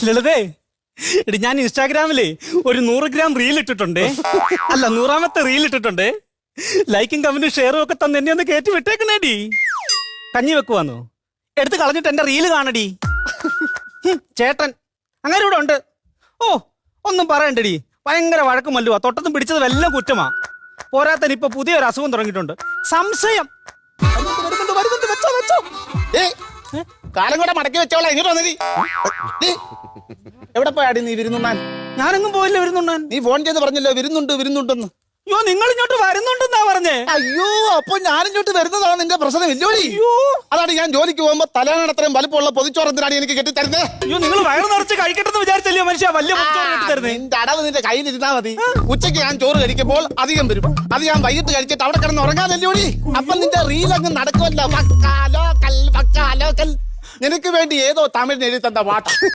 ലളിതേ, എടി ഞാൻ ഇൻസ്റ്റാഗ്രാമില് ഒരു 100 ഗ്രാം റീൽ ഇട്ടിട്ടുണ്ട്. അല്ല, 100ാമത്തെ റീൽ ഇട്ടിട്ടുണ്ട്. ലൈക്കും കമന്റും ഷെയറും ഒക്കെ തന്നെ എന്നെ ഒന്ന് കയറ്റി വിട്ടേക്കണേടി. കഞ്ഞി വെക്കുവാന്നോ? എടുത്ത് കളഞ്ഞിട്ട് എന്റെ റീല് കാണടി. ചേട്ടൻ അങ്ങനെ ഇവിടെ ഉണ്ട്. ഓ, ഒന്നും പറയണ്ടടി, ഭയങ്കര വഴക്കും മല്ലുവാ. തൊട്ടത്തും പിടിച്ചത് വല്ലതും കുറ്റമാ. പോരാത്തന് ഇപ്പൊ പുതിയൊരു അസുഖം തുടങ്ങിയിട്ടുണ്ട്, സംശയം. വരുന്നുണ്ട്, വെച്ചോ. കാലം കൂടെ മടക്കി വെച്ചോളാം. ഇങ്ങോട്ട് വന്നേ. എവിടെ പോയാടി നീ വിരുന്നുണ്ണാൻ? ഞാനെങ്ങും പോയില്ല വരുന്നുണ്ടാൻ. നീ ഫോൺ ചെയ്ത് പറഞ്ഞല്ലോ വിരുന്നുണ്ടെന്ന്. അയ്യോ, നിങ്ങൾ ഇങ്ങോട്ട് വരുന്നുണ്ടെന്നാ പറഞ്ഞേ. അയ്യോ, അപ്പൊ ഞാനിങ്ങോട്ട് വരുന്നതാണ് നിന്റെ പ്രശ്നം. ഇല്ലോടി, അയ്യോ, അതാണ് ഞാൻ ജോലിക്ക് പോകുമ്പോ തലേണ അത്രയും വലുപ്പമുള്ള പൊതിച്ചോറത്തിനാണ് എനിക്ക് കെട്ടിത്തരുന്നത്. അയ്യോ, നിങ്ങൾ വയറ് നിറച്ച് കഴിക്കട്ടെന്ന് വിചാരിച്ചല്ലോ മനുഷ്യ വലിയ കെട്ടിത്തരുന്നേ. നിന്റെ അടവ് നിന്റെ കയ്യിലിരുന്നാ മതി. ഉച്ചയ്ക്ക് ഞാൻ ചോറ് കഴിക്കുമ്പോൾ അധികം വരും. അത് ഞാൻ വൈകിട്ട് കഴിച്ചിട്ട് അവിടെ കിടന്ന് ഉറങ്ങാനല്ലോടി. അപ്പൊ നിന്റെ റീൽ അങ്ങ് നടക്കുമല്ലോ. നിനക്ക് വേണ്ടി ഏതോ തമിഴിന് എഴുതി തന്ന പാട്ട.